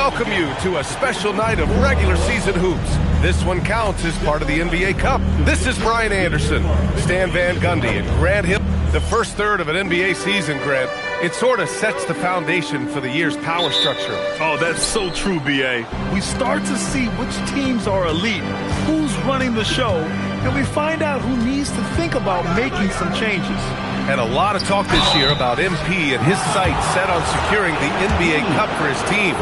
welcome you to a special night of regular season hoops. This one counts as part of the NBA Cup. This is Brian Anderson, Stan Van Gundy, and Grant Hill. The first third of an NBA season, Grant, it sort of sets the foundation for the year's power structure. Oh, that's so true, B.A. We start to see which teams are elite, who's running the show, and we find out who needs to think about making some changes. And a lot of talk this year about MP and his sights set on securing the NBA Cup for his team.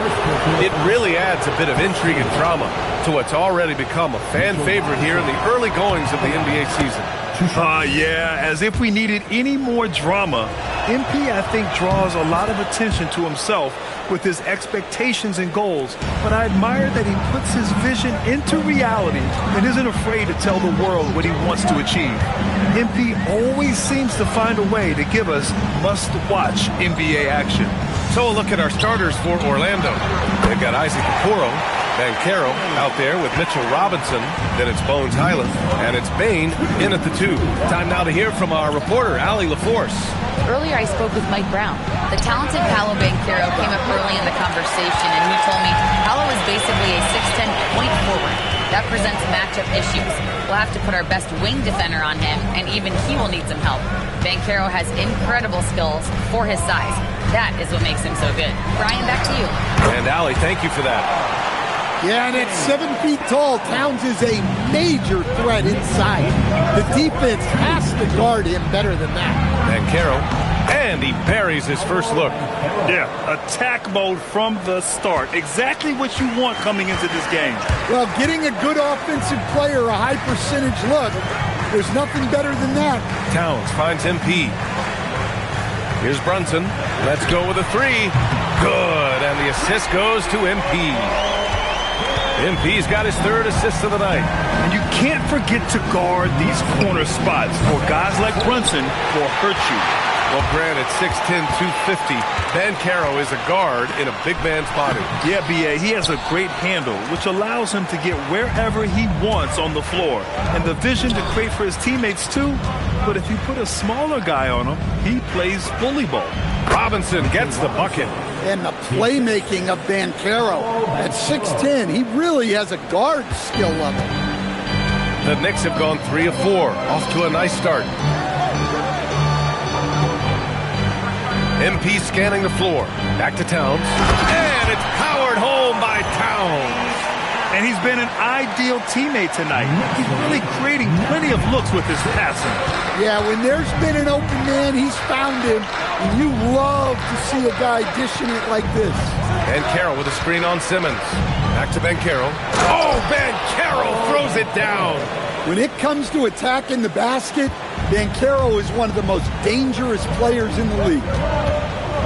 It really adds a bit of intrigue and drama to what's already become a fan favorite here in the early goings of the NBA season. Yeah, as if we needed any more drama. MP, I think, draws a lot of attention to himself with his expectations and goals, but I admire that he puts his vision into reality and isn't afraid to tell the world what he wants to achieve. MP always seems to find a way to give us must-watch NBA action. So a look at our starters for Orlando. They've got Isaac Okoro, BANCHERO out there with Mitchell Robinson. Then it's Bones Hyland, and it's Bane in at the 2. Time now to hear from our reporter, Allie LaForce. Earlier, I spoke with Mike Brown. The talented Paolo BANCHERO came up early in the conversation, and he told me Paolo is basically a 6'10" point forward. That presents matchup issues. We'll have to put our best wing defender on him, and even he will need some help. BANCHERO has incredible skills for his size. That is what makes him so good. Brian, back to you. And Allie, thank you for that. Yeah, and at 7 feet tall, Towns is a major threat inside. The defense has to guard him better than that. BANCHERO, and he buries his first look. Yeah, attack mode from the start. Exactly what you want coming into this game. Well, getting a good offensive player a high percentage look, there's nothing better than that. Towns finds MP. Here's Brunson. Let's go with a 3. Good, and the assist goes to MP. MP's got his 3rd assist of the night. And you can't forget to guard these corner spots, or guys like Brunson will hurt you. Well, Grant, at 6'10", 250, BANCHERO is a guard in a big man's body. Yeah, B.A., he has a great handle, which allows him to get wherever he wants on the floor. And the vision to create for his teammates, too. But if you put a smaller guy on him, he plays bully ball. Robinson gets the bucket. And the playmaking of BANCHERO. At 6'10", he really has a guard skill level. The Knicks have gone 3 of 4, off to a nice start. MP scanning the floor. Back to Towns. And it's powered home by Towns. And he's been an ideal teammate tonight. He's really creating plenty of looks with his passing. Yeah, when there's been an open man, he's found him. And you love to see a guy dishing it like this. BANCHERO with a screen on Simmons. Back to BANCHERO. Oh, BANCHERO throws it down. When it comes to attacking the basket, BANCHERO is one of the most dangerous players in the league.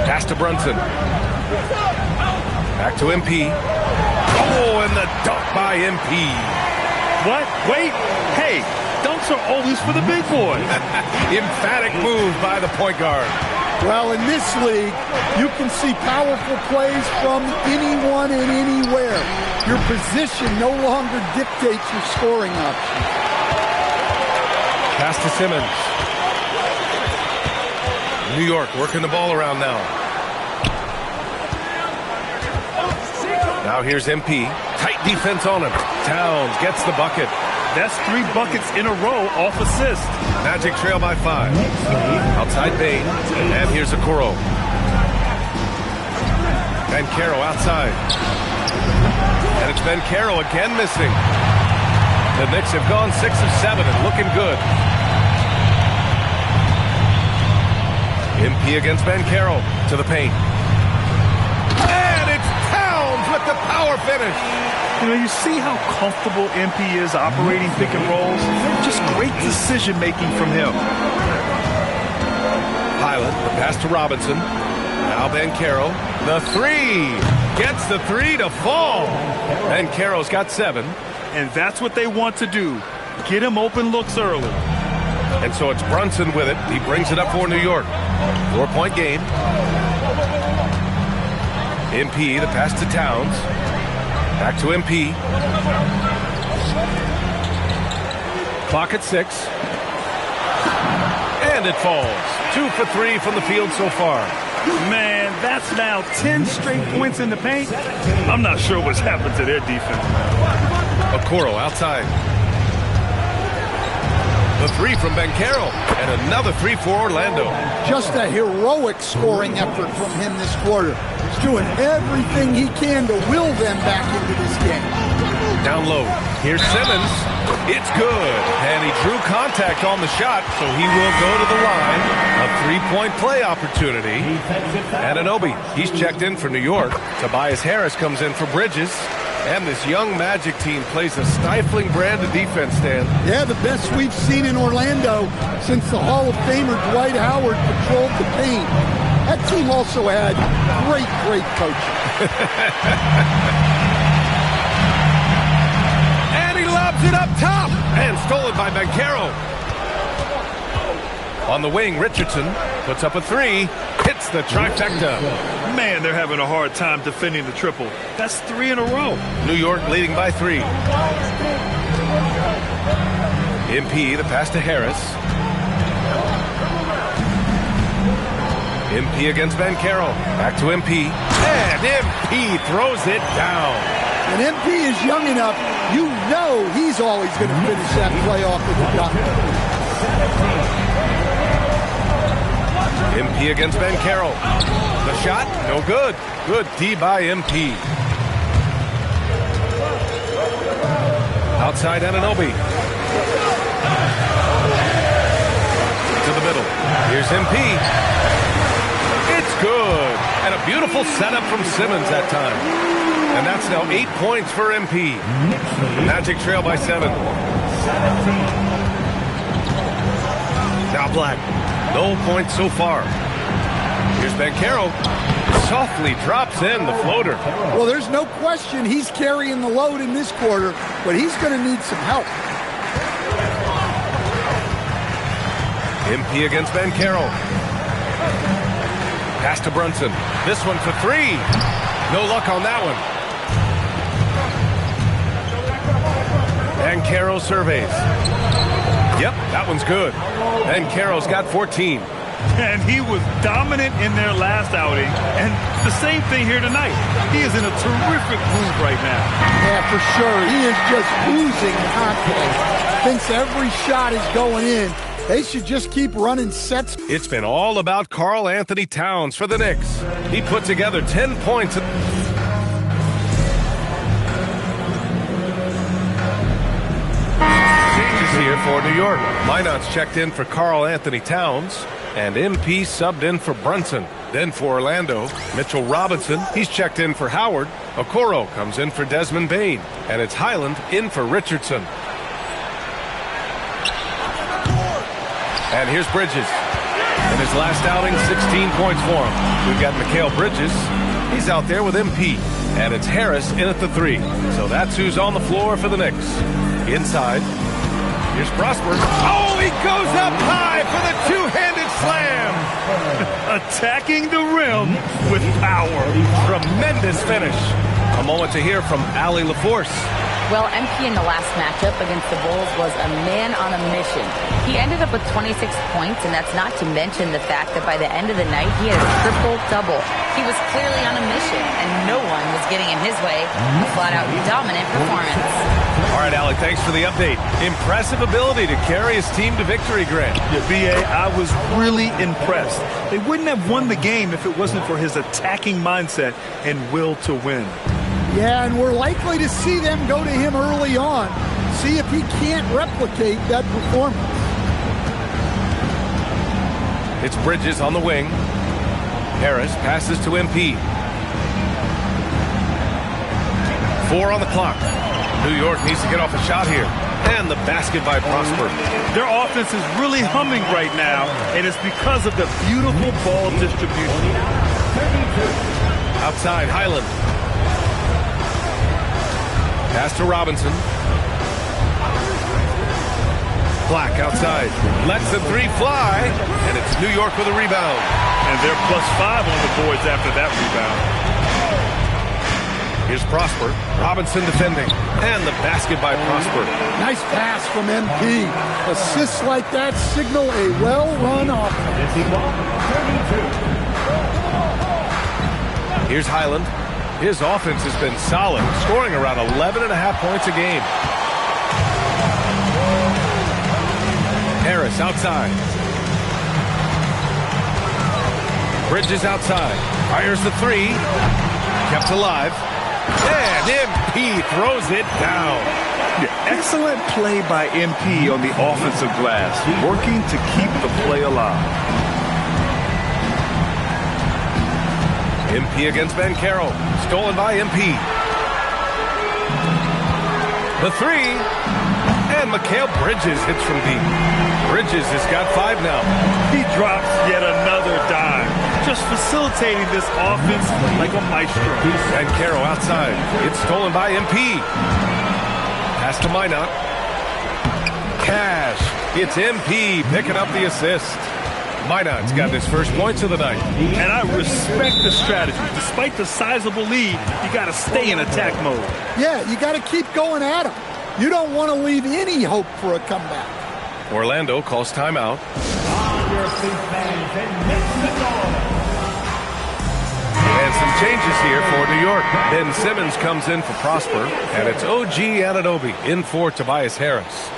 Pass to Brunson. Back to MP. Oh, and the dunk by MP. What? Wait. Hey, dunks are always for the big boys. Emphatic move by the point guard. Well, in this league, you can see powerful plays from anyone and anywhere. Your position no longer dictates your scoring options. Pass to Simmons. New York working the ball around now. Now here's MP. Tight defense on him. Towns gets the bucket. That's 3 buckets in a row off assist. Magic trail by 5. Outside Bane. And here's Okoro. BANCHERO outside. And it's BANCHERO again missing. The Knicks have gone 6 of 7 and looking good. MP against BANCHERO to the paint. And it's Towns with the power finish. You know, you see how comfortable MP is operating pick and rolls? Just great decision-making from him. Hyland, the pass to Robinson. Now BANCHERO. The 3. Gets the 3 to fall. BANCHERO's got 7. And that's what they want to do. Get him open looks early. And so it's Brunson with it. He brings it up for New York. 4-point game. MP, the pass to Towns. Back to MP. Clock at 6. And it falls. 2 for 3 from the field so far. Man, that's now 10 straight points in the paint. I'm not sure what's happened to their defense. Okoro outside. The three from BANCHERO, and another three for Orlando. Just a heroic scoring effort from him this quarter. He's doing everything he can to will them back into this game. Down low, here's Simmons. It's good, and he drew contact on the shot, so he will go to the line. A three-point play opportunity. Anunoby, he's checked in for New York. Tobias Harris comes in for Bridges. And this young Magic team plays a stifling brand of defense, Stan. Yeah, the best we've seen in Orlando since the Hall of Famer Dwight Howard patrolled the paint. That team also had great coaching. And he lobs it up top. And stolen by BANCHERO. On the wing, Richardson puts up a three. Hits the trifecta. Man, they're having a hard time defending the triple. That's 3 in a row. New York leading by 3. MP, the pass to Harris. MP against BANCHERO. Back to MP. And MP throws it down. When MP is young enough, you know he's always going to finish that play off with the dunk. MP against BANCHERO. The shot, no good. Good D by MP. Outside Anunoby. To the middle. Here's MP. It's good. And a beautiful setup from Simmons that time. And that's now 8 points for MP. Magic trail by 7. Now Black. No points so far. Here's BANCHERO. Softly drops in the floater. Well, there's no question he's carrying the load in this quarter, but he's going to need some help. MP against BANCHERO. Pass to Brunson. This one for 3. No luck on that one. BANCHERO surveys. Yep, that one's good. BANCHERO's got 14. And he was dominant in their last outing. And the same thing here tonight. He is in a terrific mood right now. Yeah, for sure. He is just oozing confidence. Thinks every shot is going in. They should just keep running sets. It's been all about Karl Anthony Towns for the Knicks. He put together 10 points. Here for New York. Minot's checked in for Karl Anthony Towns, and MP subbed in for Brunson. Then for Orlando, Mitchell Robinson, he's checked in for Howard. Okoro comes in for Desmond Bane, and it's Highland in for Richardson. And here's Bridges. In his last outing, 16 points for him. We've got Mikal Bridges. He's out there with MP, and it's Harris in at the 3. So that's who's on the floor for the Knicks. Inside. Here's Prosper. Oh, he goes up high for the two-handed slam. Attacking the rim with power. Tremendous finish. A moment to hear from Allie LaForce. Well, MP in the last matchup against the Bulls was a man on a mission. He ended up with 26 points, and that's not to mention the fact that by the end of the night, he had a triple-double. He was clearly on a mission, and no one was getting in his way. A flat-out dominant performance. All right, Alec, thanks for the update. Impressive ability to carry his team to victory, Grant. Yeah, B.A., I was really impressed. They wouldn't have won the game if it wasn't for his attacking mindset and will to win. Yeah, and we're likely to see them go to him early on. See if he can't replicate that performance. It's Bridges on the wing. Harris passes to MP. 4 on the clock. New York needs to get off a shot here. And the basket by Prosper. Their offense is really humming right now, and it's because of the beautiful ball distribution. Outside, Highland. Pass to Robinson. Black outside. Lets the 3 fly. And it's New York with a rebound. And they're +5 on the boards after that rebound. Here's Prosper. Robinson defending. And the basket by Prosper. Nice pass from MP. Assists like that signal a well-run offense. Here's Highland. His offense has been solid, scoring around 11.5 points a game. Harris outside. Bridges outside. Fires the three. Kept alive. And MP throws it down. Yeah, excellent play by MP on the offensive glass, working to keep the play alive. MP against BANCHERO. Stolen by MP. The three. And Mikal Bridges hits from deep. Bridges has got 5 now. He drops yet another dime, just facilitating this offense like a maestro. BANCHERO outside. It's stolen by MP. Pass to Minot. Cash. It's MP picking up the assist. Minot's got his first points of the night. And I respect the strategy. Despite the sizable lead, you got to stay in attack mode. Yeah, you got to keep going at him. You don't want to leave any hope for a comeback. Orlando calls timeout. And some changes here for New York. Ben Simmons comes in for Prosper, and it's OG Anunoby in for Tobias Harris.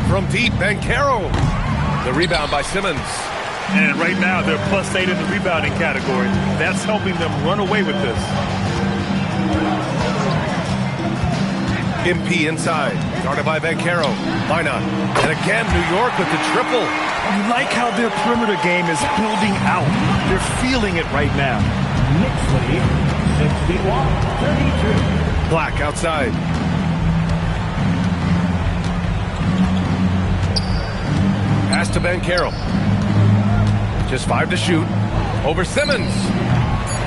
From deep, BANCHERO. The rebound by Simmons. And right now, they're +8 in the rebounding category. That's helping them run away with this. MP inside. Guarded by BANCHERO. Minot. And again, New York with the triple. You like how their perimeter game is building out. They're feeling it right now. Knicks lead, 61-32. Black outside. Pass to BANCHERO. Just 5 to shoot. Over Simmons.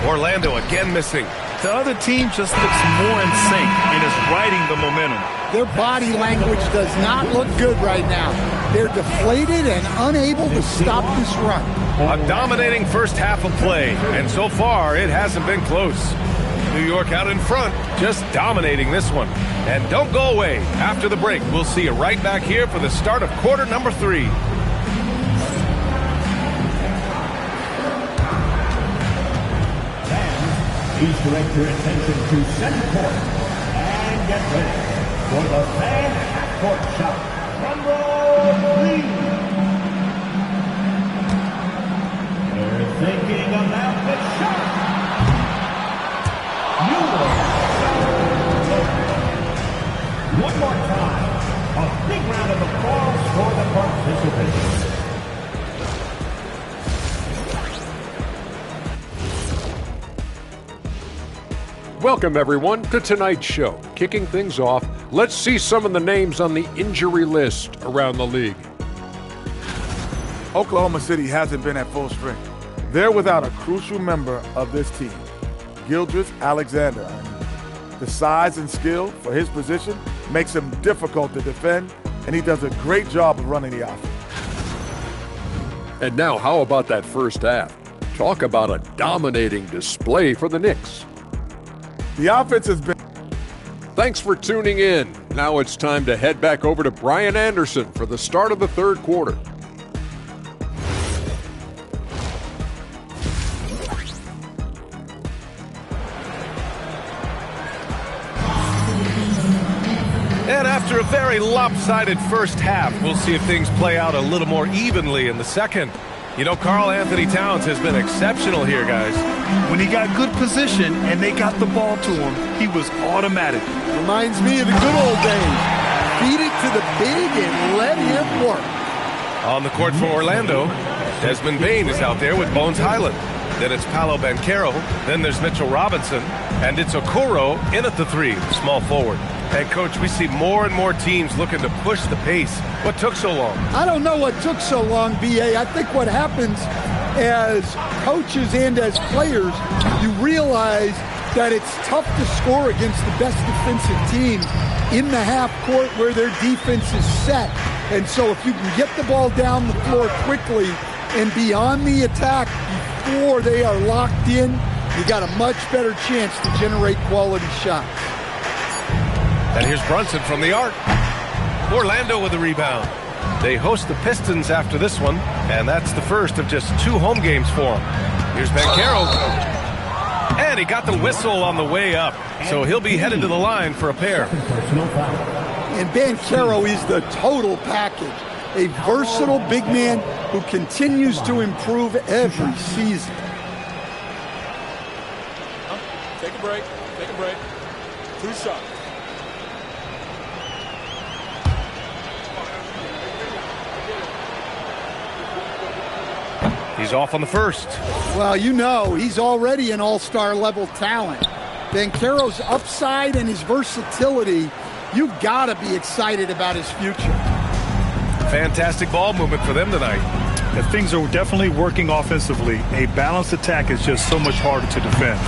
Orlando again missing. The other team just looks more in sync and is riding the momentum. Their body language does not look good right now. They're deflated and unable to stop this run. A dominating first half of play, and so far it hasn't been close. New York out in front, just dominating this one. And don't go away. After the break, we'll see you right back here for the start of quarter number 3. Please direct your attention to center court and get ready for the fan half-court shot. Number 3. They're thinking about the shot. One more time, a big round of applause for the participants. Welcome, everyone, to tonight's show. Kicking things off, let's see some of the names on the injury list around the league. Oklahoma City hasn't been at full strength. They're without a crucial member of this team, Gildress Alexander. The size and skill for his position makes him difficult to defend, and he does a great job of running the offense. And now, how about that first half? Talk about a dominating display for the Knicks. The offense has been... Thanks for tuning in. Now it's time to head back over to Brian Anderson for the start of the third quarter. And after a very lopsided first half, we'll see if things play out a little more evenly in the second. You know, Karl Anthony Towns has been exceptional here, guys. When he got good position and they got the ball to him, he was automatic. Reminds me of the good old days. Feed it to the big and let him work. On the court for Orlando, Desmond Bane is out there with Bones Highland. Then it's Paolo Banchero. Then there's Mitchell Robinson. And it's Okoro in at the 3, small forward. And, Coach, we see more and more teams looking to push the pace. What took so long? I don't know what took so long, B.A. I think what happens as coaches and as players, you realize that it's tough to score against the best defensive teams in the half court where their defense is set. And so if you can get the ball down the floor quickly and be on the attack before they are locked in, you got a much better chance to generate quality shots. And here's Brunson from the arc. Orlando with the rebound. They host the Pistons after this one, and that's the first of just 2 home games for them. Here's Banchero. And he got the whistle on the way up, so he'll be headed to the line for a pair. And Banchero is the total package. A versatile big man who continues to improve every season. Take a break. Take a break. 2 shots. He's off on the first. Well, you know, he's already an all-star level talent. Banchero's upside and his versatility, you've got to be excited about his future. Fantastic ball movement for them tonight. If things are definitely working offensively, a balanced attack is just so much harder to defend.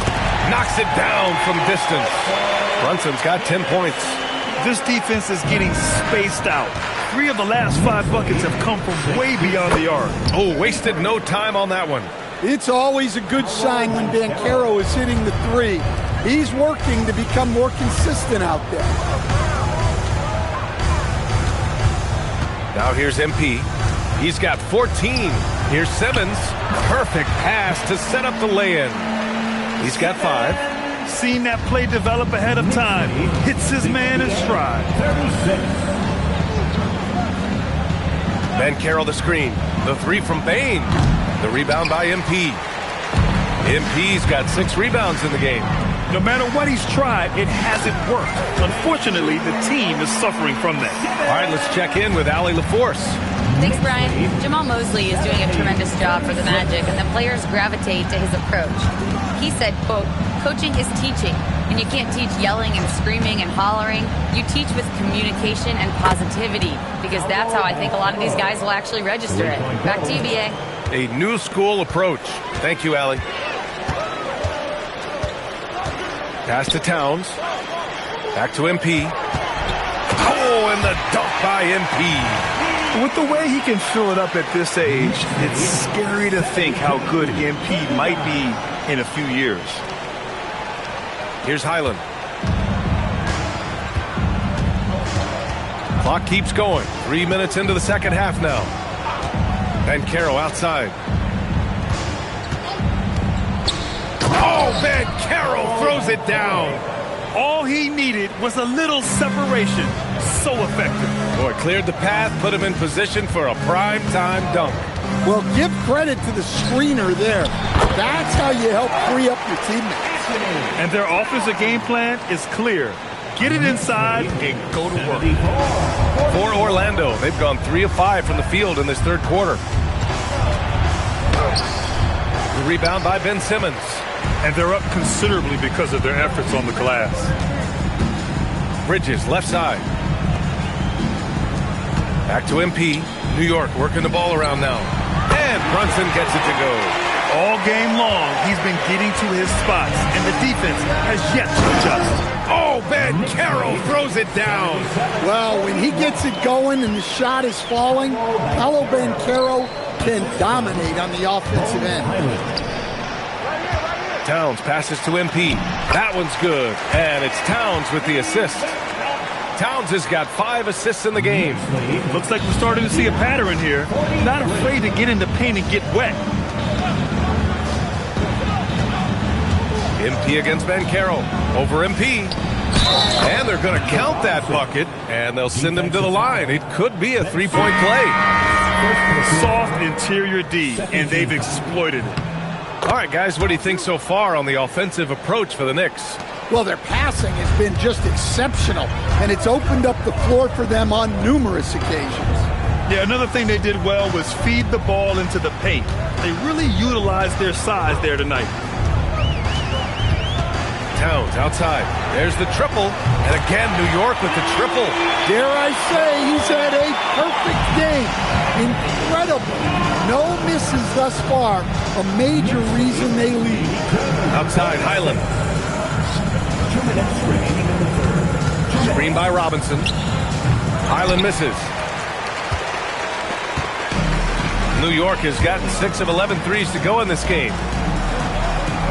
Knocks it down from distance. Brunson's got 10 points. This defense is getting spaced out. 3 of the last 5 buckets have come from way beyond the arc. Oh, wasted no time on that one. It's always a good sign when Banchero is hitting the 3. He's working to become more consistent out there. Now here's MP. He's got 14. Here's Simmons. Perfect pass to set up the lay-in. He's got 5. Seen that play develop ahead of time. He hits his man in stride. 36. Banchero the screen. The 3 from Bain. The rebound by MP. MP's got 6 rebounds in the game. No matter what he's tried, it hasn't worked. Unfortunately, the team is suffering from that. All right, let's check in with Allie LaForce. Thanks, Brian. Jamal Mosley is doing a tremendous job for the Magic, and the players gravitate to his approach. He said, quote, "Coaching is teaching, and you can't teach yelling and screaming and hollering. You teach with communication and positivity, because that's how I think a lot of these guys will actually register it." Back to you, BA. A new school approach. Thank you, Allie. Pass to Towns. Back to MP. Oh, and the dunk by MP. With the way he can fill it up at this age, it's scary to think how good MP might be in a few years. Here's Highland. Clock keeps going. 3 minutes into the second half now. Banchero outside. Oh, Banchero throws it down. All he needed was a little separation. So effective. Boy, cleared the path, put him in position for a prime-time dunk. Well, give credit to the screener there. That's how you help free up your teammates. And their offensive game plan is clear. Get it inside and go to work. For Orlando, they've gone 3 of 5 from the field in this third quarter. The rebound by Ben Simmons. And they're up considerably because of their efforts on the glass. Bridges, left side. Back to MP. New York working the ball around now. And Brunson gets it to go. All game long, he's been getting to his spots, and the defense has yet to adjust. Oh, Banchero throws it down. Well, when he gets it going and the shot is falling, Paolo Banchero can dominate on the offensive end. Towns passes to MP. That one's good. And it's Towns with the assist. Towns has got 5 assists in the game. Looks like we're starting to see a pattern here. Not afraid to get in the paint and get wet. MP against Banchero. Over MP. And they're going to count that bucket, and they'll send him to the line. It could be a 3-point play. Soft interior D, and they've exploited it. All right, guys, what do you think so far on the offensive approach for the Knicks? Well, their passing has been just exceptional, and it's opened up the floor for them on numerous occasions. Yeah, another thing they did well was feed the ball into the paint. They really utilized their size there tonight. Towns outside. There's the triple. And again, New York with the triple. Dare I say, he's had a perfect game. Incredible. No misses thus far. A major reason they lead. Outside, Highland. Screen by Robinson. Highland misses. New York has gotten 6 of 11 threes to go in this game.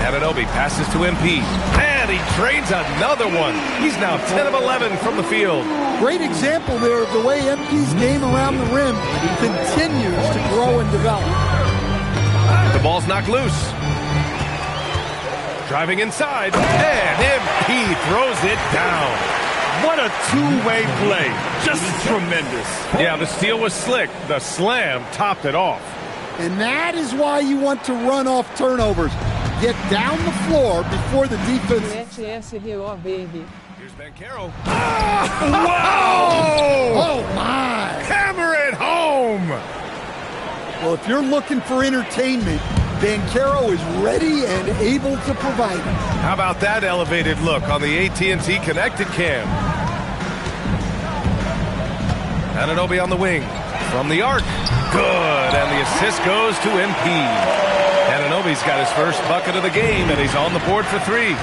Anunoby passes to MP. And and he drains another one. He's now 10 of 11 from the field. Great example there of the way MP's game around the rim continues to grow and develop. The ball's knocked loose. Driving inside, and MP throws it down. What a two-way play. Just tremendous. Yeah, the steal was slick. The slam topped it off. And that is why you want to run off turnovers. Get down the floor before the defense. Here's BANCHERO. Oh, my. Hammer it home. Well, if you're looking for entertainment, BANCHERO is ready and able to provide it. How about that elevated look on the AT&T Connected Cam? Anunoby on the wing. From the arc. Good. And the assist goes to MP. Anunoby's got his first bucket of the game, and he's on the board for three.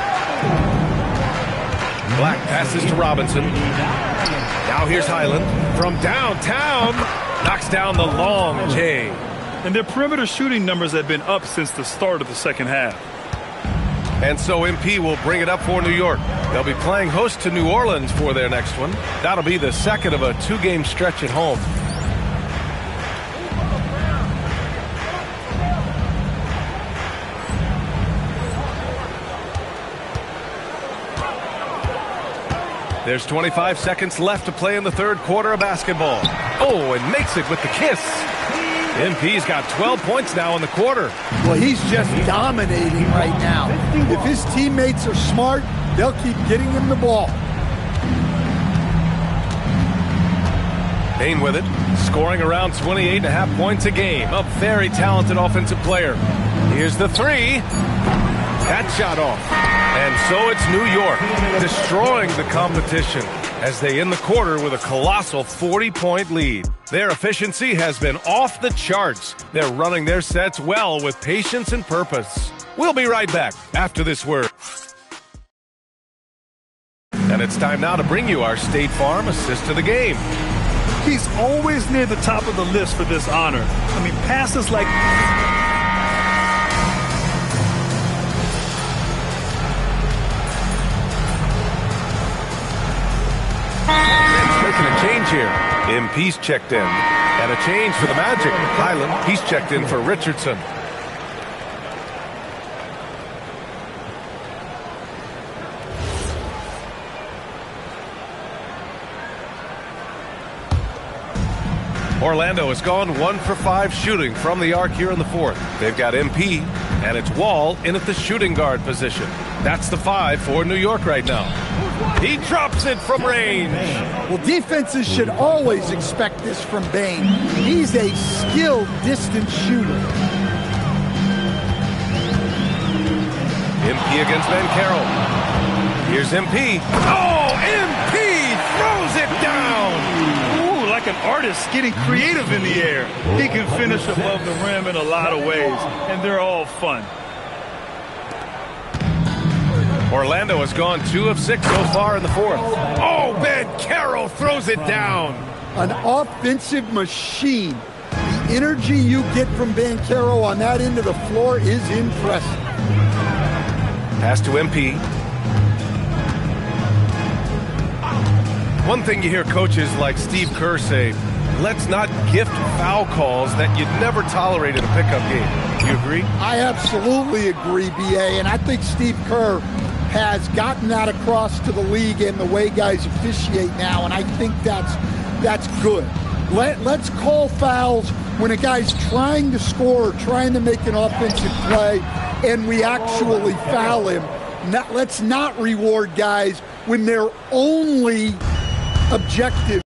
Black passes to Robinson. Now here's Highland. From downtown. Knocks down the long J. And their perimeter shooting numbers have been up since the start of the second half. And so MP will bring it up for New York. They'll be playing host to New Orleans for their next one. That'll be the second of a two-game stretch at home. There's 25 seconds left to play in the third quarter of basketball. Oh, and makes it with the kiss. MP's got 12 points now in the quarter. Well, he's just dominating right now. If his teammates are smart, they'll keep getting him the ball. Payne with it, scoring around 28.5 points a game. A very talented offensive player. Here's the three. That shot off. And so it's New York, destroying the competition as they end the quarter with a colossal 40-point lead. Their efficiency has been off the charts. They're running their sets well with patience and purpose. We'll be right back after this word. And it's time now to bring you our State Farm assist of the game. He's always near the top of the list for this honor. I mean, passes like... Making a change here. MP's checked in. And a change for the Magic. Highland, he's checked in for Richardson. Orlando has gone 1 for 5 shooting from the arc here in the fourth. They've got MP, and it's Wall in at the shooting guard position. That's the 5 for New York right now. He drops it from range. Well, defenses should always expect this from Bane. He's a skilled distance shooter. MP against BANCHERO. Here's MP. Oh, MP throws it down. Ooh, like an artist getting creative in the air. He can finish above the rim in a lot of ways, and they're all fun. Orlando has gone 2 of 6 so far in the fourth. Oh, BANCHERO throws it down. An offensive machine. The energy you get from BANCHERO on that end of the floor is impressive. Pass to MP. One thing you hear coaches like Steve Kerr say, let's not gift foul calls that you'd never tolerate in a pickup game. You agree? I absolutely agree, B.A., and I think Steve Kerr has gotten that across to the league and the way guys officiate now, and I think that's good. Let's call fouls when a guy's trying to score, trying to make an offensive play, and we actually foul him. Let's not reward guys when their only objective.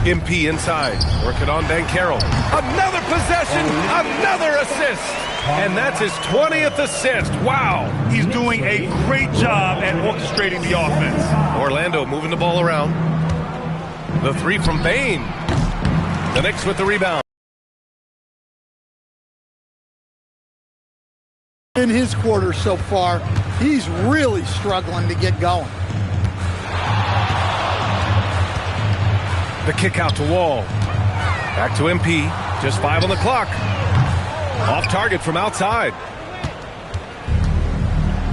MP inside, working on BANCHERO. Another possession, another assist. And that's his 20th assist. Wow. He's doing a great job at orchestrating the offense. Orlando moving the ball around. The three from Bane. The Knicks with the rebound. In his quarter so far, he's really struggling to get going. The kick out to Wall. Back to MP. Just 5 on the clock. Off target from outside.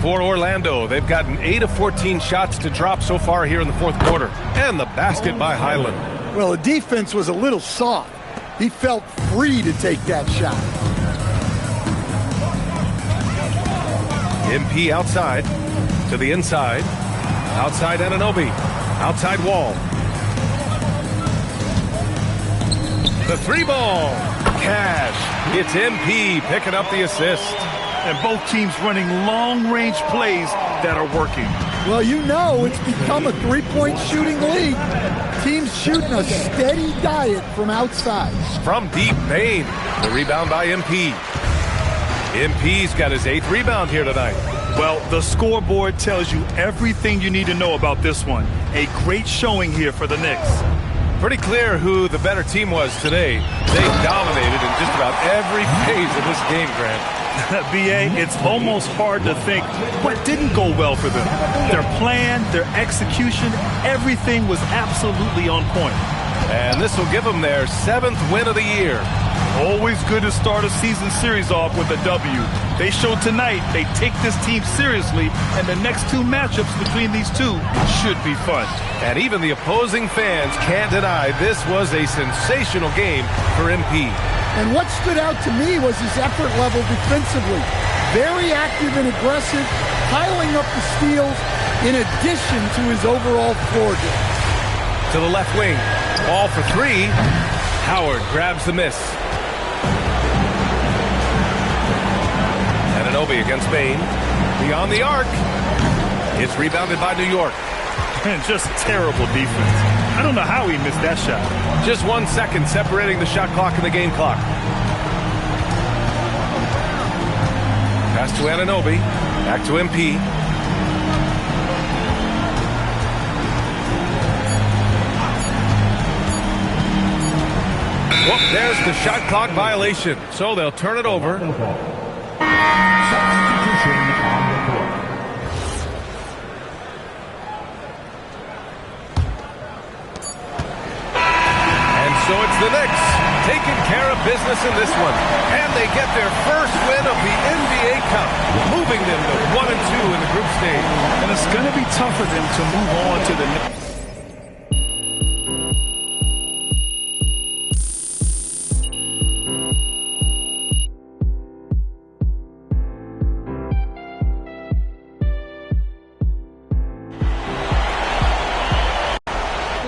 For Orlando, they've gotten 8 of 14 shots to drop so far here in the fourth quarter. And the basket by Highland. Well, the defense was a little soft. He felt free to take that shot. MP outside to the inside. Outside Anunoby. Outside Wall. The 3-ball. Cash. It's MP picking up the assist. And both teams running long-range plays that are working. Well, you know it's become a three-point shooting league. Teams shooting a steady diet from outside. From deep, Bain. The rebound by MP. MP's got his 8th rebound here tonight. Well, the scoreboard tells you everything you need to know about this one. A great showing here for the Knicks. Pretty clear who the better team was today. They dominated in just about every phase of this game, Grant. BA, it's almost hard to think what didn't go well for them. Their plan, their execution, everything was absolutely on point. And this will give them their 7th win of the year. Always good to start a season series off with a W. They showed tonight they take this team seriously, and the next 2 matchups between these two should be fun. And even the opposing fans can't deny this was a sensational game for MP. And what stood out to me was his effort level defensively. Very active and aggressive, piling up the steals in addition to his overall floor game. To the left wing. Ball for 3. Howard grabs the miss. Anunoby against Bain. Beyond the arc. It's rebounded by New York. And just terrible defense. I don't know how he missed that shot. Just 1 second separating the shot clock and the game clock. Pass to Anunoby. Back to MP. Whoop, there's the shot clock violation. So they'll turn it over. Substitution on the court. And so it's the Knicks taking care of business in this one. And they get their first win of the NBA Cup, moving them to 1-2 in the group stage. And it's going to be tough for them to move on to the next.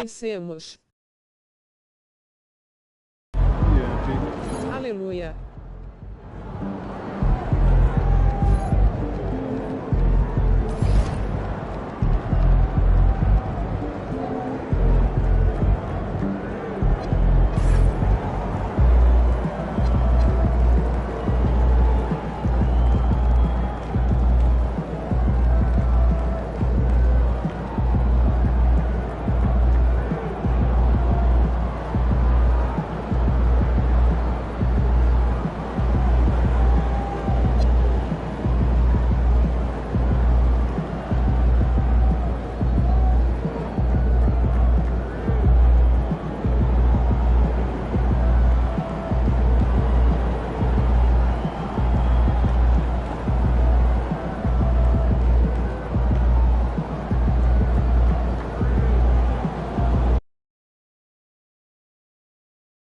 Vencemos. Aleluia.